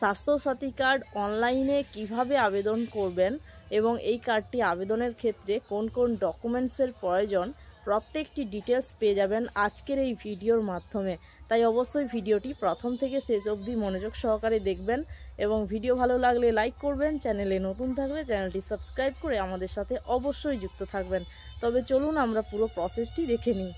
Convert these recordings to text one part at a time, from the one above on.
Swasthya Sathi card অনলাইনে কিভাবে আবেদন করবেন এবং এই কার্ডটি আবেদনের ক্ষেত্রে কোন কোন ডকুমেন্টসের প্রয়োজন প্রত্যেকটি ডিটেলস পেয়ে যাবেন আজকের এই ভিডিওর মাধ্যমে। তাই অবশ্যই ভিডিওটি প্রথম থেকে শেষ অবধি মনোযোগ সহকারে দেখবেন এবং ভিডিও ভালো লাগলে লাইক করবেন, চ্যানেলে নতুন থাকলে চ্যানেলটি সাবস্ক্রাইব করে আমাদের সাথে অবশ্যই যুক্ত থাকবেন। তবে চলুন আমরা পুরো প্রসেসটি দেখে নিই।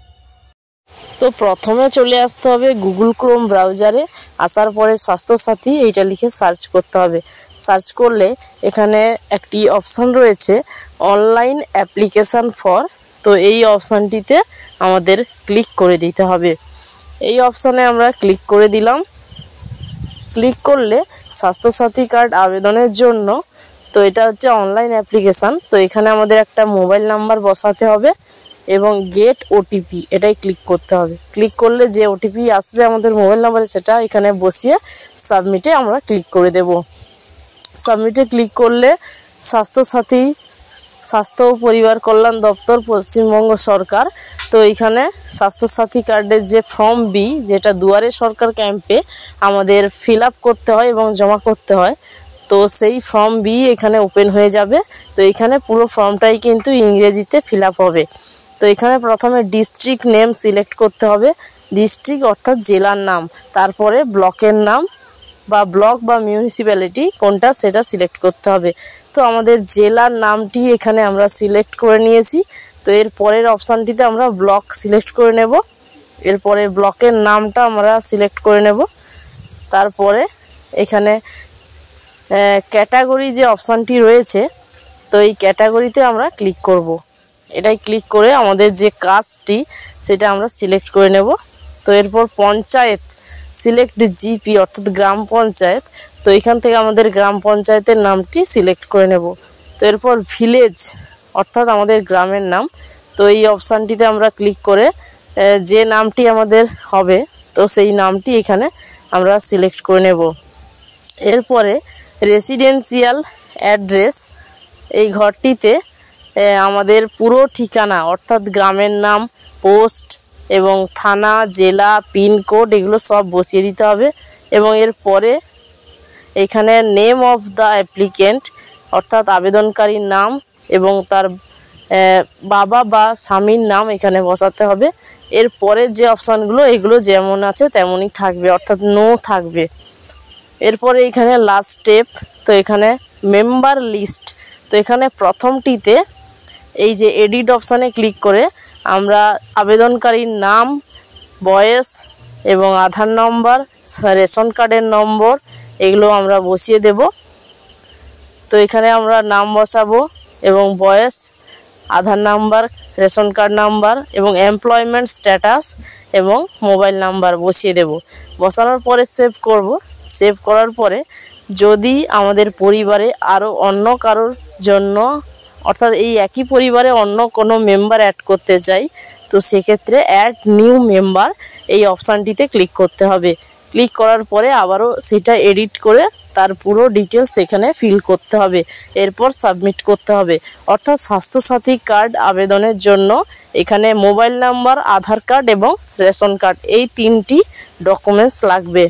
তো প্রথমে চলে আসতে হবে গুগল ক্রোম ব্রাউজারে। আসার পরে স্বাস্থ্যসাথী এইটা লিখে সার্চ করতে হবে। সার্চ করলে এখানে একটি অপশান রয়েছে অনলাইন অ্যাপ্লিকেশান ফর, তো এই অপশানটিতে আমাদের ক্লিক করে দিতে হবে। এই অপশানে আমরা ক্লিক করে দিলাম। ক্লিক করলে স্বাস্থ্যসাথী কার্ড আবেদনের জন্য, তো এটা হচ্ছে অনলাইন অ্যাপ্লিকেশান, তো এখানে আমাদের একটা মোবাইল নাম্বার বসাতে হবে এবং গেট ওটিপি এটাই ক্লিক করতে হবে। ক্লিক করলে যে ওটিপি আসবে আমাদের মোবাইল নাম্বারে সেটা এখানে বসিয়ে সাবমিটে আমরা ক্লিক করে দেব। সাবমিটে ক্লিক করলে স্বাস্থ্য ও পরিবার কল্যাণ দপ্তর, পশ্চিমবঙ্গ সরকার, তো এইখানে স্বাস্থ্যসাথী কার্ডের যে ফর্ম বি, যেটা দুয়ারে সরকার ক্যাম্পে আমাদের ফিল আপ করতে হয় এবং জমা করতে হয়, তো সেই ফর্ম বি এখানে ওপেন হয়ে যাবে। তো এখানে পুরো ফর্মটাই কিন্তু ইংরেজিতে ফিল আপ হবে। তো এখানে প্রথমে ডিস্ট্রিক্ট নেম সিলেক্ট করতে হবে, ডিস্ট্রিক্ট অর্থাৎ জেলার নাম, তারপরে ব্লকের নাম বা ব্লক বা মিউনিসিপ্যালিটি কোনটা সেটা সিলেক্ট করতে হবে। তো আমাদের জেলার নামটি এখানে আমরা সিলেক্ট করে নিয়েছি। তো এর পরের অপশানটিতে আমরা ব্লক সিলেক্ট করে নেব, এরপরে ব্লকের নামটা আমরা সিলেক্ট করে নেব। তারপরে এখানে ক্যাটাগরি যে অপশানটি রয়েছে, তো এই ক্যাটাগরিতে আমরা ক্লিক করব। এটাই ক্লিক করে আমাদের যে কাস্টটি সেটা আমরা সিলেক্ট করে নেব। তো এরপর পঞ্চায়েত সিলেক্ট জিপি অর্থাৎ গ্রাম পঞ্চায়েত, তো এখান থেকে আমাদের গ্রাম পঞ্চায়েতের নামটি সিলেক্ট করে নেব। তো এরপর ভিলেজ অর্থাৎ আমাদের গ্রামের নাম, তো এই অপশানটিতে আমরা ক্লিক করে যে নামটি আমাদের হবে তো সেই নামটি এখানে আমরা সিলেক্ট করে নেব। এরপরে রেসিডেন্সিয়াল অ্যাড্রেস, এই ঘরটিতে আমাদের পুরো ঠিকানা অর্থাৎ গ্রামের নাম, পোস্ট এবং থানা, জেলা, পিনকোড এগুলো সব বসিয়ে দিতে হবে। এবং এরপরে এখানে নেম অফ দ্য অ্যাপ্লিকেন্ট অর্থাৎ আবেদনকারীর নাম এবং তার বাবা বা স্বামীর নাম এখানে বসাতে হবে। এরপরে যে অপশানগুলো এগুলো যেমন আছে তেমনই থাকবে, অর্থাৎ নো থাকবে। এরপরে এখানে লাস্ট স্টেপ, তো এখানে মেম্বার লিস্ট, তো এখানে প্রথমটিতে এই যে এডিট অপশানে ক্লিক করে আমরা আবেদনকারীর নাম, বয়স এবং আধার নম্বর, রেশন কার্ডের নম্বর এগুলো আমরা বসিয়ে দেব। তো এখানে আমরা নাম বসাবো এবং বয়স, আধার নাম্বার, রেশন কার্ড নাম্বার এবং এমপ্লয়মেন্ট স্ট্যাটাস এবং মোবাইল নাম্বার বসিয়ে দেব। বসানোর পরে সেভ করব। সেভ করার পরে যদি আমাদের পরিবারে আরও অন্য কারোর জন্য অর্থাৎ এই একই পরিবারে অন্য কোনো মেম্বার অ্যাড করতে চাই, তো সেক্ষেত্রে অ্যাড নিউ মেম্বার এই অপশানটিতে ক্লিক করতে হবে। ক্লিক করার পরে আবারও সেটা এডিট করে তার পুরো ডিটেলস এখানে ফিল করতে হবে, এরপর সাবমিট করতে হবে। অর্থাৎ স্বাস্থ্যসাথী কার্ড আবেদনের জন্য এখানে মোবাইল নাম্বার, আধার কার্ড এবং রেশন কার্ড এই তিনটি ডকুমেন্টস লাগবে।